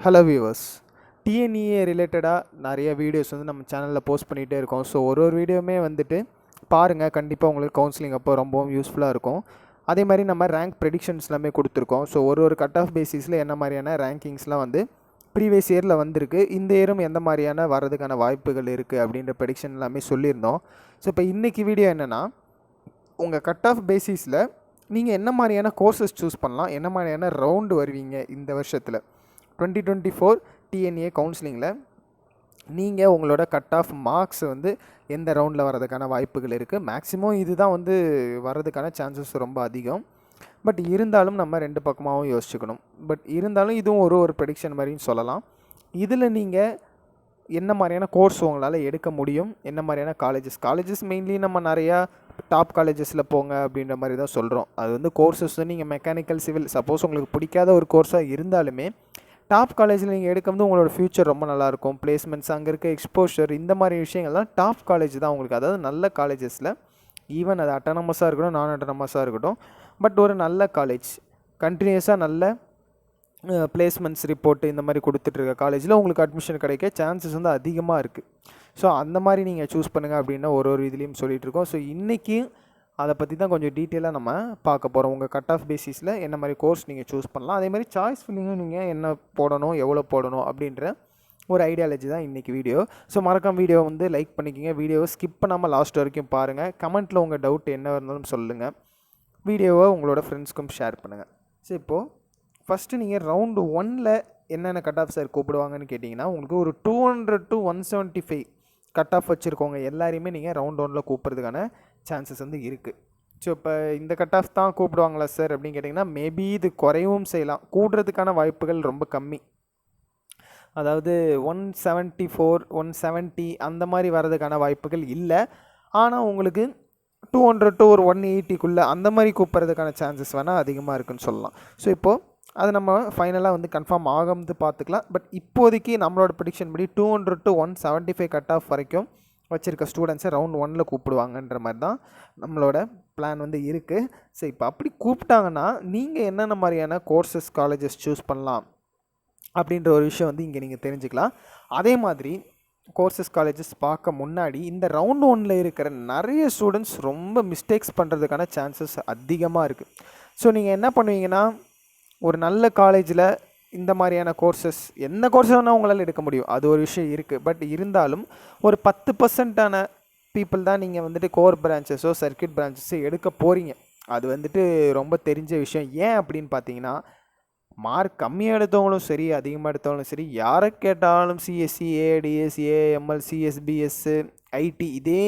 Hello viewers, TNEA ரிலேட்டடாக நிறைய videos வந்து நம்ம சேனலில் போஸ்ட் பண்ணிகிட்டே இருக்கோம். ஸோ ஒரு வீடியோவுமே வந்துட்டு பாருங்கள், கண்டிப்பாக உங்களுக்கு கவுன்சிலிங் அப்போ ரொம்பவும் யூஸ்ஃபுல்லாக இருக்கும். அதே மாதிரி நம்ம ரேங்க் ப்ரெடிக்ஷன்ஸ் எல்லாமே கொடுத்துருக்கோம். ஸோ ஒரு கட் ஆஃப் பேசிஸில் என்ன மாதிரியான ரேங்கிங்ஸ்லாம் வந்து ப்ரீவியஸ் இயரில் வந்திருக்கு, இந்த இயரும் எந்த மாதிரியான வர்றதுக்கான வாய்ப்புகள் இருக்குது அப்படின்ற ப்ரெடிக்ஷன் எல்லாமே சொல்லியிருந்தோம். ஸோ இப்போ இன்றைக்கி வீடியோ என்னென்னா, உங்கள் கட் ஆஃப் பேசிஸில் நீங்கள் என்ன மாதிரியான கோர்சஸ் சூஸ் பண்ணலாம், என்ன மாதிரியான ரவுண்டு வருவீங்க இந்த வருஷத்தில் 2024 டிஎன்ஏ கவுன்சிலிங்கில் நீங்கள் உங்களோட கட் ஆஃப் மார்க்ஸ் வந்து எந்த ரவுண்டில் வர்றதுக்கான வாய்ப்புகள் இருக்குது. மேக்ஸிமம் இதுதான் வந்து வர்றதுக்கான சான்சஸ் ரொம்ப அதிகம். பட் இருந்தாலும் நம்ம ரெண்டு பக்கமாகவும் யோசிச்சுக்கணும். பட் இருந்தாலும் இதுவும் ஒரு ப்ரெடிக்ஷன் மாதிரின்னு சொல்லலாம். இதில் நீங்கள் என்ன மாதிரியான கோர்ஸ் உங்களால் எடுக்க முடியும், என்ன மாதிரியான காலேஜஸ் மெயின்லி நம்ம நிறையா டாப் காலேஜஸில் போங்க அப்படின்ற மாதிரி தான் சொல்கிறோம். அது வந்து கோர்சஸ் வந்து நீங்கள் மெக்கானிக்கல் சிவில் சப்போஸ் உங்களுக்கு பிடிக்காத ஒரு கோர்ஸாக இருந்தாலுமே டாப் காலேஜில் நீங்கள் எடுக்கும்போது உங்களோட ஃப்யூச்சர் ரொம்ப நல்லாயிருக்கும். பிளேஸ்மெண்ட்ஸ், அங்கே இருக்க எக்ஸ்போஷர், இந்த மாதிரி விஷயங்கள்லாம் டாப் காலேஜ் தான் உங்களுக்கு. அதாவது நல்ல காலேஜஸில், ஈவன் அது அட்டானமஸாக இருக்கட்டும், நான் அட்டானமஸாக இருக்கட்டும், பட் ஒரு நல்ல காலேஜ் கண்டினியூஸாக நல்ல பிளேஸ்மெண்ட்ஸ் ரிப்போர்ட்டு இந்த மாதிரி கொடுத்துட்ருக்க காலேஜில் உங்களுக்கு அட்மிஷன் கிடைக்க சான்சஸ் வந்து அதிகமாக இருக்குது. ஸோ அந்த மாதிரி நீங்கள் சூஸ் பண்ணுங்கள் அப்படின்னு ஒரு இதுலேயும் சொல்லிகிட்ருக்கோம். ஸோ இன்றைக்கி அதை பற்றி தான் கொஞ்சம் டீட்டெயிலாக நம்ம பார்க்க போகிறோம். உங்கள் கட் ஆஃப் பேசிஸில் என்ன மாதிரி கோர்ஸ் நீங்கள் சூஸ் பண்ணலாம், அதே மாதிரி சாய்ஸ் ஃபில்லிங்கும் நீங்கள் என்ன போடணும், எவ்வளோ போடணும் அப்படின்ற ஒரு ஐடியாலஜி தான் இன்றைக்கி வீடியோ. ஸோ மறக்காம வீடியோ வந்து லைக் பண்ணிக்கிங்க, வீடியோவை ஸ்கிப் பண்ணாமல் லாஸ்ட் வரைக்கும் பாருங்கள். கமெண்ட்டில் உங்கள் டவுட் என்ன இருந்தாலும் சொல்லுங்கள், வீடியோவை உங்களோட ஃப்ரெண்ட்ஸ்க்கும் ஷேர் பண்ணுங்கள். ஸோ இப்போது ஃபஸ்ட்டு நீங்கள் ரவுண்டு 1ல் என்னென்ன கட் ஆஃப் சார் கூப்பிடுவாங்கன்னு கேட்டிங்கன்னா, உங்களுக்கு ஒரு 200 to 175 கட் ஆஃப் வச்சுருக்கோங்க எல்லாரையுமே நீங்கள் ரவுண்ட் 1ல் கூப்பிட்றதுக்கான சான்சஸ் வந்து இருக்குது. ஸோ இப்போ இந்த கட் ஆஃப் தான் கூப்பிடுவாங்களா சார் அப்படின்னு கேட்டிங்கன்னா, மேபி இது குறையவும் செய்யலாம், கூடுறதுக்கான வாய்ப்புகள் ரொம்ப கம்மி. அதாவது 174 170 அந்த மாதிரி வர்றதுக்கான வாய்ப்புகள் இல்லை. ஆனால் உங்களுக்கு 200 to ஒரு 180க்குள்ளே அந்த மாதிரி கூப்பிட்றதுக்கான சான்சஸ் வேணால் அதிகமாக இருக்குதுன்னு சொல்லலாம். ஸோ இப்போது அது நம்ம ஃபைனலாக வந்து கன்ஃபார்ம் ஆகும்னு பார்த்துக்கலாம். பட் இப்போதைக்கு நம்மளோட ப்ரெடிக்ஷன் படி 200 to 175 கட் ஆஃப் வரைக்கும் வச்சுருக்க ஸ்டூடெண்ட்ஸை ரவுண்ட் 1ல் கூப்பிடுவாங்கன்ற மாதிரி தான் நம்மளோட பிளான் வந்து இருக்குது. ஸோ இப்போ அப்படி கூப்பிட்டாங்கன்னா நீங்கள் என்னென்ன மாதிரியான கோர்சஸ் காலேஜஸ் சூஸ் பண்ணலாம் அப்படின்ற ஒரு விஷயம் வந்து இங்கே நீங்கள் தெரிஞ்சுக்கலாம். அதே மாதிரி கோர்சஸ் காலேஜஸ் பார்க்க முன்னாடி இந்த ரவுண்ட் 1ல் இருக்கிற நிறைய ஸ்டூடெண்ட்ஸ் ரொம்ப மிஸ்டேக்ஸ் பண்ணுறதுக்கான சான்சஸ் அதிகமாக இருக்குது. ஸோ நீங்கள் என்ன பண்ணுவீங்கன்னா, ஒரு நல்ல காலேஜில் இந்த மாதிரியான கோர்சஸ் எந்த கோர்ஸ் வேணால் உங்களால் எடுக்க முடியும், அது ஒரு விஷயம் இருக்குது. பட் இருந்தாலும் ஒரு 10% பீப்புள் தான் நீங்கள் வந்துட்டு கோர் பிரான்ச்சஸோ சர்க்கியூட் பிரான்ச்சஸோ எடுக்க போகிறீங்க. அது வந்துட்டு ரொம்ப தெரிஞ்ச விஷயம். ஏன் அப்படின்னு பார்த்தீங்கன்னா, மார்க் கம்மியாக எடுத்தவங்களும் சரி, அதிகமாக எடுத்தவங்களும் சரி, யாரை கேட்டாலும் CSC, ADS, AML, CSPS, IT இதே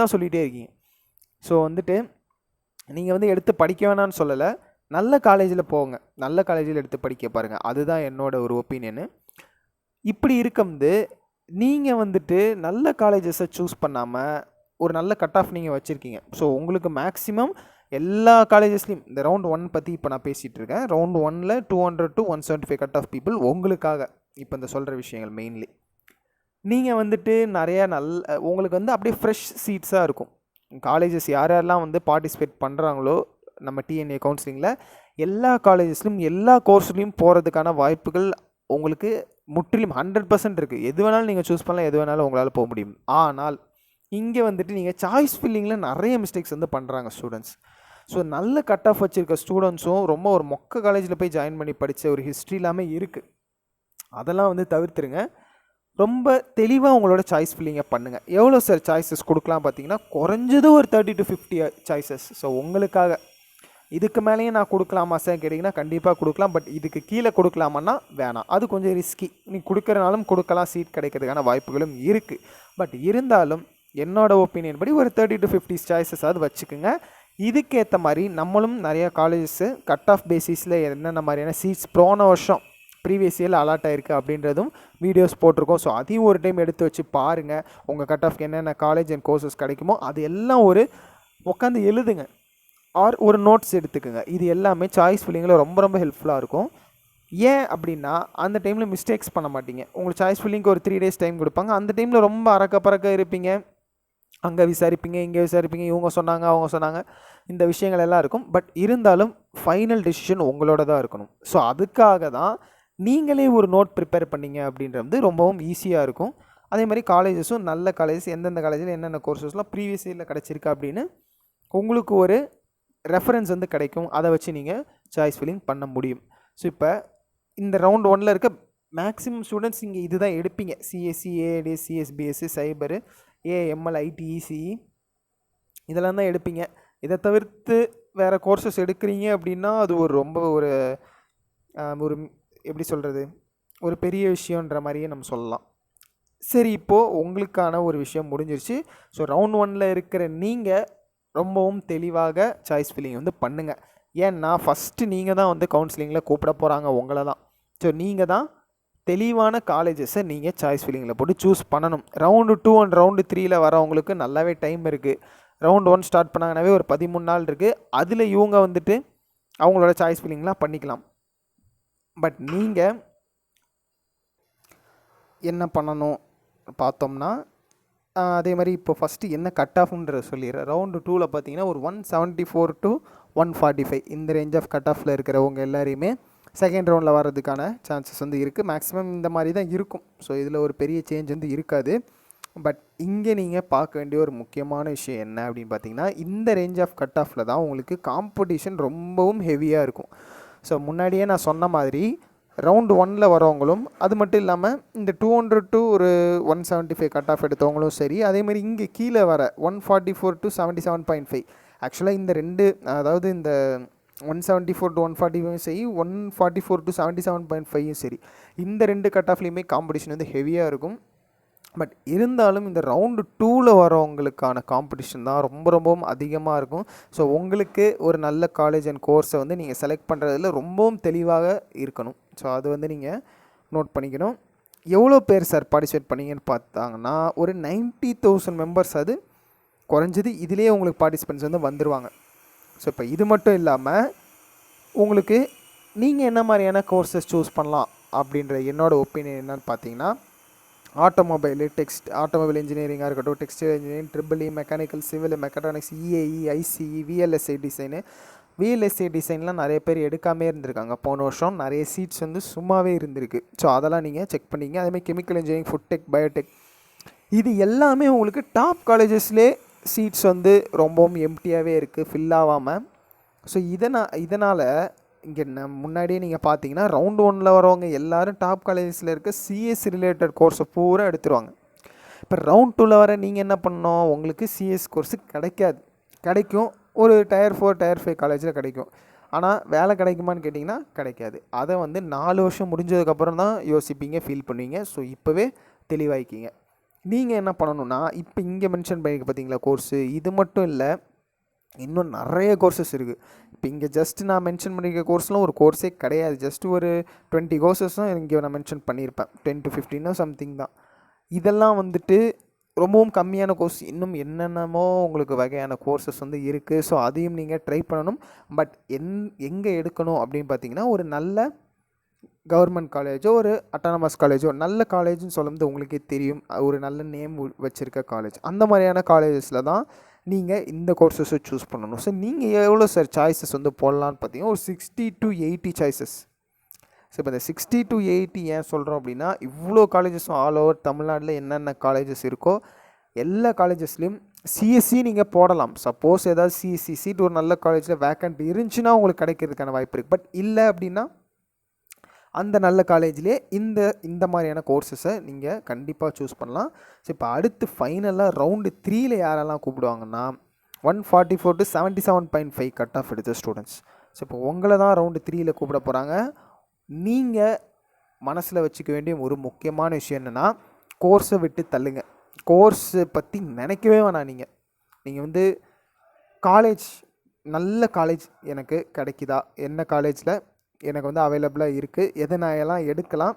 தான் சொல்லிகிட்டே இருக்கீங்க. ஸோ வந்துட்டு நீங்கள் வந்து எடுத்து படிக்க வேணான்னு சொல்லலை, நல்ல காலேஜில் போங்க, நல்ல காலேஜில் எடுத்து படிக்க பாருங்கள். அதுதான் என்னோட ஒரு ஒப்பீனியனு. இப்படி இருக்கும்போது நீங்கள் வந்துட்டு நல்ல காலேஜஸை சூஸ் பண்ணாமல் ஒரு நல்ல கட் ஆஃப் நீங்கள் வச்சுருக்கீங்க. ஸோ உங்களுக்கு மேக்ஸிமம் எல்லா காலேஜஸ்லையும் இந்த ரவுண்ட் 1 பற்றி இப்போ நான் பேசிகிட்டு இருக்கேன். ரவுண்ட் 1ல் 200 to 175 கட் ஆஃப் பீப்புள் உங்களுக்காக இப்போ இந்த சொல்கிற விஷயங்கள் மெயின்லி. நீங்கள் வந்துட்டு நிறையா உங்களுக்கு வந்து அப்படியே ஃப்ரெஷ் சீட்ஸாக இருக்கும். காலேஜஸ் யாரெல்லாம் வந்து பார்ட்டிசிபேட் பண்ணுறாங்களோ நம்ம டிஎன்ஏ கவுன்சிலிங்கில் எல்லா காலேஜஸ்லையும் எல்லா கோர்ஸ்லையும் போகிறதுக்கான வாய்ப்புகள் உங்களுக்கு முற்றிலும் 100% இருக்குது. எது வேணாலும் நீங்கள் சூஸ் பண்ணலாம், எது வேணாலும் உங்களால் போக முடியும். ஆனால் இங்கே வந்துட்டு நீங்கள் சாய்ஸ் ஃபில்லிங்கில் நிறைய மிஸ்டேக்ஸ் வந்து பண்ணுறாங்க ஸ்டூடெண்ட்ஸ். ஸோ நல்ல கட் ஆஃப் வச்சுருக்க ஸ்டூடெண்ட்ஸும் ரொம்ப ஒரு மொக்க காலேஜில் போய் ஜாயின் பண்ணி படித்த ஒரு ஹிஸ்ட்ரி எல்லாமே இருக்குது. அதெல்லாம் வந்து தவிர்த்துருங்க. ரொம்ப தெளிவாக உங்களோட சாய்ஸ் ஃபில்லிங்கை பண்ணுங்கள். எவ்வளோ சார் சாய்ஸஸ் கொடுக்கலாம் பார்த்தீங்கன்னா, குறைஞ்சது ஒரு 30 to 50 சாய்ஸஸ். ஸோ உங்களுக்காக இதுக்கு மேலேயும் நான் கொடுக்கலாமா சார் கேட்டிங்கன்னா கண்டிப்பாக கொடுக்கலாம். பட் இதுக்கு கீழே கொடுக்கலாமான்னா வேணாம், அது கொஞ்சம் ரிஸ்கி. நீ கொடுக்குறனாலும் கொடுக்கலாம், சீட் கிடைக்கிறதுக்கான வாய்ப்புகளும் இருக்குது. பட் இருந்தாலும் என்னோட ஒப்பீனியன் படி ஒரு 30 to 50 சாய்ஸஸ் அது வச்சுக்கோங்க. இதுக்கேற்ற மாதிரி நம்மளும் நிறையா காலேஜஸ்ஸு கட் ஆஃப் பேசிஸில் என்னென்ன மாதிரியான சீட்ஸ் போன வருஷம் ப்ரீவியஸ் இயரில் அலாட் ஆகிருக்கு அப்படின்றதும் வீடியோஸ் போட்டிருக்கோம். ஸோ அதையும் ஒரு டைம் எடுத்து வச்சு பாருங்கள். உங்கள் கட் ஆஃப்க்கு என்னென்ன காலேஜ் அண்ட் கோர்சஸ் கிடைக்குமோ அது எல்லாம் ஒரு உட்காந்து எழுதுங்க, ஆர் ஒரு நோட்ஸ் எடுத்துக்கோங்க. இது எல்லாமே சாய்ஸ் ஃபில்லிங்கில் ரொம்ப ரொம்ப ஹெல்ப்ஃபுல்லாக இருக்கும். ஏன் அப்படின்னா அந்த டைமில் மிஸ்டேக்ஸ் பண்ண மாட்டீங்க. உங்களுக்கு சாய்ஸ் ஃபில்லிங்க்கு ஒரு 3 days டைம் கொடுப்பாங்க. அந்த டைமில் ரொம்ப பறக்க இருப்பீங்க, அங்கே விசாரிப்பீங்க, இங்கே விசாரிப்பீங்க, இவங்க சொன்னாங்க அவங்க சொன்னாங்க, இந்த விஷயங்கள் எல்லாம் இருக்கும். பட் இருந்தாலும் ஃபைனல் டெசிஷன் உங்களோட தான் இருக்கணும். ஸோ அதுக்காக தான் நீங்களே ஒரு நோட் ப்ரிப்பேர் பண்ணிங்க அப்படின்றது வந்து ரொம்பவும் ஈஸியாக இருக்கும். அதே மாதிரி காலேஜஸும் நல்ல காலேஜஸ் எந்தெந்த காலேஜில் என்னென்ன கோர்சஸ்லாம் ப்ரீவியஸ் இயரில் கிடச்சிருக்கா அப்படின்னு உங்களுக்கு ஒரு ரெஃபரன்ஸ் வந்து கிடைக்கும். அதை வச்சு நீங்கள் சாய்ஸ் ஃபில்லிங் பண்ண முடியும். ஸோ இப்போ இந்த ரவுண்ட் 1ல் இருக்க மேக்ஸிமம் ஸ்டூடெண்ட்ஸ் இங்கே இது தான் எடுப்பீங்க. CSC, AAD, CSBSC, cyber, AML, IT, ECE இதெல்லாம் தான் எடுப்பீங்க. இதை தவிர்த்து வேறு கோர்சஸ் எடுக்கிறீங்க அப்படின்னா அது ஒரு ரொம்ப ஒரு எப்படி சொல்கிறது, ஒரு பெரிய விஷயன்ற மாதிரியே நம்ம சொல்லலாம். சரி, இப்போது உங்களுக்கான ஒரு விஷயம் முடிஞ்சிருச்சு. ஸோ ரவுண்ட் 1ல் இருக்கிற நீங்கள் ரொம்பவும் தெளிவாக சாய்ஸ் ஃபில்லிங் வந்து பண்ணுங்கள். ஏன்னா ஃபஸ்ட்டு நீங்கள் தான் வந்து கவுன்சிலிங்கில் கூப்பிட போகிறாங்க உங்களை தான். ஸோ நீங்கள் தான் தெளிவான காலேஜஸை நீங்கள் சாய்ஸ் ஃபில்லிங்கில் போட்டு சூஸ் பண்ணணும். ரவுண்டு 2 அண்ட் ரவுண்டு 3ல் வரவங்களுக்கு நல்லாவே டைம் இருக்குது. ரவுண்ட் 1 ஸ்டார்ட் பண்ணாங்கனாவே ஒரு 13 நாள் இருக்குது. அதில் இவங்க வந்துட்டு அவங்களோட சாய்ஸ் ஃபில்லிங்லாம் பண்ணிக்கலாம். பட் நீங்கள் என்ன பண்ணணும் பார்த்தோம்னா, அதே மாதிரி இப்போ ஃபஸ்ட்டு என்ன கட் ஆஃப்ன்றத சொல்லிடுறேன். ரவுண்டு 2ல் பார்த்தீங்கன்னா ஒரு 174 to 145 இந்த ரேஞ்ச் ஆஃப் கட் ஆஃபில் இருக்கிறவங்க எல்லாரையுமே செகண்ட் ரவுண்டில் வர்றதுக்கான சான்சஸ் வந்து இருக்குது. மேக்ஸிமம் இந்த மாதிரி தான் இருக்கும். ஸோ இதில் ஒரு பெரிய சேஞ்ச் வந்து இருக்காது. பட் இங்கே நீங்கள் பார்க்க வேண்டிய ஒரு முக்கியமான விஷயம் என்ன அப்படின்னு பார்த்தீங்கன்னா, இந்த ரேஞ்ச் ஆஃப் கட் ஆஃபில் தான் உங்களுக்கு காம்படிஷன் ரொம்பவும் ஹெவியாக இருக்கும். ஸோ முன்னாடியே நான் சொன்ன மாதிரி ரவுண்டு 1ல் வரவங்களும், அது மட்டும் இல்லாமல் இந்த 200 to ஒரு 175 கட் ஆஃப் எடுத்தவங்களும் சரி, அதேமாதிரி இங்கே கீழே வர 144 to 77.5 ஆக்சுவலாக இந்த ரெண்டு, அதாவது இந்த 174 to 145 சரி, 144 to 77.5 சரி, இந்த ரெண்டு கட் ஆஃப்லேயுமே காம்படிஷன் வந்து ஹெவியாக இருக்கும். பட் இருந்தாலும் இந்த ரவுண்டு 2ல் வரவங்களுக்கான காம்படிஷன் தான் ரொம்ப ரொம்பவும் அதிகமாக இருக்கும். ஸோ உங்களுக்கு ஒரு நல்ல காலேஜ் அண்ட் கோர்ஸை வந்து நீங்கள் செலக்ட் பண்ணுறதுல ரொம்பவும் தெளிவாக இருக்கணும். ஸோ அது வந்து நீங்கள் நோட் பண்ணிக்கணும். எவ்வளோ பேர் சார் பார்ட்டிசிபேட் பண்ணிங்கன்னு பார்த்தாங்கன்னா ஒரு 90,000 மெம்பர்ஸ் அது குறைஞ்சது இதிலே உங்களுக்கு பார்ட்டிசிபெண்ட்ஸ் வந்து வந்துடுவாங்க. ஸோ இப்போ இது மட்டும் இல்லாமல் உங்களுக்கு நீங்கள் என்ன மாதிரியான கோர்ஸஸ் சூஸ் பண்ணலாம் அப்படின்ற என்னோடய ஒப்பீனியன் என்னன்னு பார்த்தீங்கன்னா, ஆட்டோமொபைலு, ஆட்டோமொபைல் இன்ஜினியரிங்காக இருக்கட்டும், textile engineering, triple E, mechanical, civil, mechatronics, EAE, ICE, VLSI design. VLSI டிசைன்லாம் நிறைய பேர் எடுக்காமே இருந்திருக்காங்க. போன வருஷம் நிறைய சீட்ஸ் வந்து சும்மாவே இருந்திருக்கு. ஸோ அதெல்லாம் நீங்கள் செக் பண்ணிங்க. அதேமாதிரி chemical engineering, food tech, Biotech இது எல்லாமே உங்களுக்கு டாப் காலேஜஸ்லே சீட்ஸ் வந்து ரொம்பவும் எம்டியாகவே இருக்குது, ஃபில் ஆகாமல். ஸோ இதனால் இங்கே முன்னாடியே நீங்கள் பார்த்தீங்கன்னா ரவுண்டு 1ல் வரவங்க எல்லோரும் டாப் காலேஜஸில் இருக்க சிஎஸ் ரிலேட்டட் கோர்ஸை பூரா எடுத்துருவாங்க. இப்போ ரவுண்ட் 2ல் வர நீங்கள் என்ன பண்ணணும், உங்களுக்கு சிஎஸ் கோர்ஸு கிடைக்கும் ஒரு டயர் 4 டயர் 5 காலேஜில் கிடைக்கும். ஆனால் வேலை கிடைக்குமான்னு கேட்டிங்கன்னா கிடைக்காது. அதை வந்து 4 வருஷம் முடிஞ்சதுக்கப்புறம் தான் யோசிப்பீங்க, ஃபீல் பண்ணுவீங்க. ஸோ இப்போவே தெளிவாகிக்கிங்க. நீங்கள் என்ன பண்ணணுன்னா, இப்போ இங்கே மென்ஷன் பண்ணிக்க பார்த்தீங்களா கோர்ஸு, இது மட்டும் இல்லை, இன்னும் நிறைய கோர்சஸ் இருக்குது. இப்போ இங்கே ஜஸ்ட் நான் மென்ஷன் பண்ணியிருக்க கோர்ஸ்லாம் ஒரு கோர்ஸே கிடையாது. ஜஸ்ட் ஒரு 20 கோர்சஸ் தான் இங்கே நான் மென்ஷன் பண்ணியிருப்பேன். 10 to 15 சம்திங் தான். இதெல்லாம் வந்துட்டு ரொம்பவும் கம்மியான கோர்ஸ். இன்னும் என்னென்னமோ உங்களுக்கு வகையான கோர்சஸ் வந்து இருக்குது. ஸோ அதையும் நீங்கள் ட்ரை பண்ணணும். பட் எங்கே எடுக்கணும் அப்படின்னு பார்த்தீங்கன்னா, ஒரு நல்ல கவர்மெண்ட் காலேஜோ ஒரு அட்டானமஸ் காலேஜோ, நல்ல காலேஜ்னு சொல்லும்போது உங்களுக்கே தெரியும், ஒரு நல்ல நேம் வச்சுருக்க காலேஜ், அந்த மாதிரியான காலேஜஸில் தான் நீங்கள் இந்த கோர்சஸை சூஸ் பண்ணணும். ஸோ நீங்கள் எவ்வளோ சார் சாய்ஸஸ் வந்து போடலான்னு பார்த்தீங்கன்னா, ஒரு 60 to 80 சாய்ஸஸ். ஸோ இப்போ இந்த 60 to 80 ஏன் சொல்கிறோம் அப்படின்னா, இவ்வளோ காலேஜஸும் ஆல் ஓவர் தமிழ்நாட்டில் என்னென்ன காலேஜஸ் இருக்கோ எல்லா காலேஜஸ்லேயும் சிஎஸ்சி நீங்கள் போடலாம். சப்போஸ் ஏதாவது சிஎஸ்சி சீட் ஒரு நல்ல காலேஜில் வேக்கண்ட் இருந்துச்சுன்னா உங்களுக்கு கிடைக்கிறதுக்கான வாய்ப்பு இருக்குது. பட் இல்லை அப்படின்னா அந்த நல்ல காலேஜ்லேயே இந்த மாதிரியான கோர்சஸை நீங்கள் கண்டிப்பாக சூஸ் பண்ணலாம். ஸோ இப்போ அடுத்து ஃபைனலாக ரவுண்டு 3ல் யாரெல்லாம் கூப்பிடுவாங்கன்னா, 144 to 77.5 கட் ஆஃப் எடுத்த ஸ்டூடெண்ட்ஸ். ஸோ இப்போ உங்களை தான் ரவுண்டு 3ல் கூப்பிட போகிறாங்க. நீங்கள் மனசில் வச்சுக்க வேண்டிய ஒரு முக்கியமான விஷயம் என்னென்னா, கோர்ஸை விட்டு தள்ளுங்க. கோர்ஸை பற்றி நினைக்கவே வேணாம். நீங்கள் வந்து காலேஜ், நல்ல காலேஜ் எனக்கு கிடைக்குதா, என்ன காலேஜில் எனக்கு வந்து அவைலபிளாக இருக்குது, எதை நான் எல்லாம் எடுக்கலாம்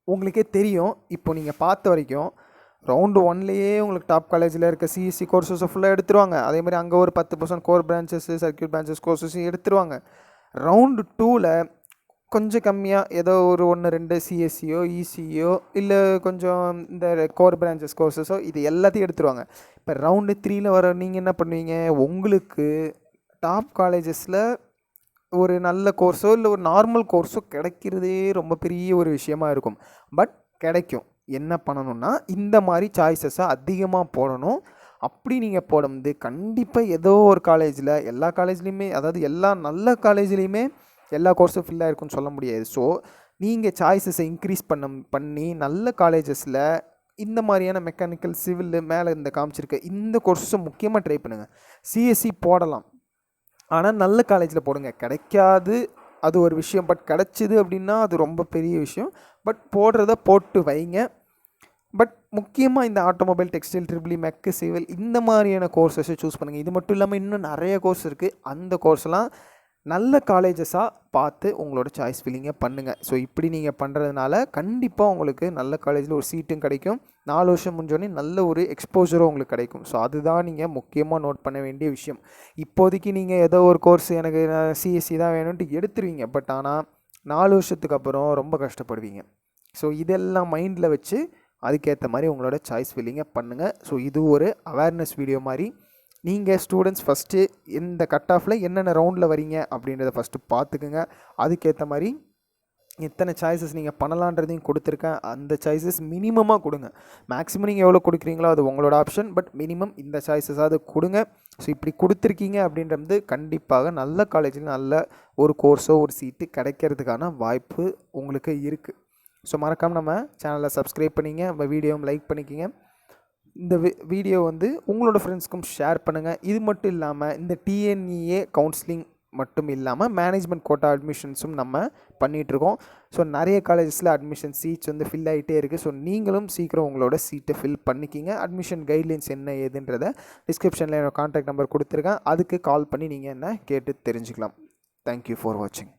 உங்களுக்கே தெரியும். இப்போ நீங்கள் பார்த்த வரைக்கும் ரவுண்டு 1லேயே உங்களுக்கு டாப் காலேஜில் இருக்க சிஎஸ்சி கோர்சஸை ஃபுல்லாக எடுத்துருவாங்க. அதே மாதிரி அங்கே ஒரு 10% கோர் பிரான்ச்சஸ், சர்க்கியூட் பிரான்ச்சஸ் கோர்சஸும் எடுத்துருவாங்க. ரவுண்டு 2ல் கொஞ்சம் கம்மியாக ஏதோ ஒரு 1-2 சிஎஸ்சியோ இசியோ இல்லை கொஞ்சம் இந்த கோர் பிரான்ச்சஸ் கோர்சஸோ இது எல்லாத்தையும் எடுத்துருவாங்க. இப்போ ரவுண்டு 3ல் வர நீங்கள் என்ன பண்ணுவீங்க, உங்களுக்கு டாப் காலேஜஸில் ஒரு நல்ல கோர்ஸோ இல்லை ஒரு நார்மல் கோர்ஸோ கிடைக்கிறதே ரொம்ப பெரிய ஒரு விஷயமா இருக்கும். பட் கிடைக்கும். என்ன பண்ணணும்னா இந்த மாதிரி சாய்ஸஸை அதிகமாக போடணும். அப்படி நீங்கள் போடும்போது கண்டிப்பாக ஏதோ ஒரு காலேஜில், எல்லா காலேஜ்லேயுமே, அதாவது எல்லா நல்ல காலேஜ்லேயுமே எல்லா கோர்ஸும் ஃபில்லாக இருக்குன்னு சொல்ல முடியாது. ஸோ நீங்கள் சாய்ஸஸை இன்க்ரீஸ் பண்ணி நல்ல காலேஜஸில் இந்த மாதிரியான மெக்கானிக்கல், சிவில் மேலே இந்த காமிச்சிருக்க இந்த கோர்ஸஸை முக்கியமாக ட்ரை பண்ணுங்கள். சிஎஸ்சி போடலாம், ஆனால் நல்ல காலேஜில் போடுங்க. கிடைக்காது அது ஒரு விஷயம், பட் கிடச்சிது அப்படின்னா அது ரொம்ப பெரிய விஷயம். பட் போடுறத போட்டு வைங்க. பட் முக்கியமாக இந்த automobile, textile, triple E, mech, civil இந்த மாதிரியான கோர்ஸஸை சூஸ் பண்ணுங்கள். இது மட்டும் இல்லாமல் இன்னும் நிறைய கோர்ஸ் இருக்குது. அந்த கோர்ஸ்லாம் நல்ல காலேஜஸாக பார்த்து உங்களோட சாய்ஸ் ஃபில்லிங்கை பண்ணுங்கள். ஸோ இப்படி நீங்கள் பண்ணுறதுனால கண்டிப்பாக உங்களுக்கு நல்ல காலேஜில் ஒரு சீட்டும் கிடைக்கும். 4 வருஷம் முடிஞ்சோடனே நல்ல ஒரு எக்ஸ்போஜரும் உங்களுக்கு கிடைக்கும். ஸோ அதுதான் நீங்கள் முக்கியமாக நோட் பண்ண வேண்டிய விஷயம். இப்போதைக்கு நீங்கள் ஏதோ ஒரு கோர்ஸ் எனக்கு சிஎஸ்சி தான் வேணும்ன்ட்டு எடுத்துருவீங்க. பட் ஆனால் 4 வருஷத்துக்கு அப்புறம் ரொம்ப கஷ்டப்படுவீங்க. ஸோ இதெல்லாம் மைண்டில் வச்சு அதுக்கேற்ற மாதிரி உங்களோட சாய்ஸ் ஃபில்லிங்கை பண்ணுங்கள். ஸோ இது ஒரு அவேர்னஸ் வீடியோ மாதிரி. நீங்கள் ஸ்டூடெண்ட்ஸ் ஃபஸ்ட்டு இந்த கட் ஆஃபில் என்னென்ன ரவுண்டில் வரீங்க அப்படின்றத ஃபஸ்ட்டு பார்த்துக்குங்க. அதுக்கேற்ற மாதிரி எத்தனை சாய்ஸஸ் நீங்கள் பண்ணலான்றதையும் கொடுத்துருக்கேன். அந்த சாய்ஸஸ் மினிமமாக கொடுங்க. மேக்ஸிமம் நீங்கள் எவ்வளோ கொடுக்குறீங்களோ அது உங்களோட ஆப்ஷன். பட் மினிமம் இந்த சாய்ஸஸாவது கொடுங்க. ஸோ இப்படி கொடுத்துருக்கீங்க அப்படின்றது கண்டிப்பாக நல்ல காலேஜில் நல்ல ஒரு கோர்ஸோ ஒரு சீட்டு கிடைக்கிறதுக்கான வாய்ப்பு உங்களுக்கு இருக்குது. ஸோ மறக்காமல் நம்ம சேனலை சப்ஸ்கிரைப் பண்ணிங்க, நம்ம வீடியோவும் லைக் பண்ணிக்கிங்க. இந்த வீடியோ உங்களோட ஃப்ரெண்ட்ஸ்க்கும் ஷேர் பண்ணுங்கள். இது மட்டும் இல்லாமல் இந்த டிஎன்இஏ கவுன்சிலிங் மட்டும் இல்லாமல் மேனேஜ்மெண்ட் கோட்டா அட்மிஷன்ஸும் நம்ம பண்ணிகிட்ருக்கோம். ஸோ நிறைய காலேஜஸில் அட்மிஷன் சீட்ஸ் ஃபில் ஆகிட்டே இருக்குது. ஸோ நீங்களும் சீக்கிரம் உங்களோட சீட்டை ஃபில் பண்ணிக்கிங்க. அட்மிஷன் கைட்லைன்ஸ் என்ன ஏதுன்றதை டிஸ்கிரிப்ஷனில் என்னோட கான்டாக்ட் நம்பர் கொடுத்துருக்கேன். அதுக்கு கால் பண்ணி நீங்கள் என்ன கேட்டு தெரிஞ்சுக்கலாம். தேங்க்யூ ஃபார் வாட்சிங்.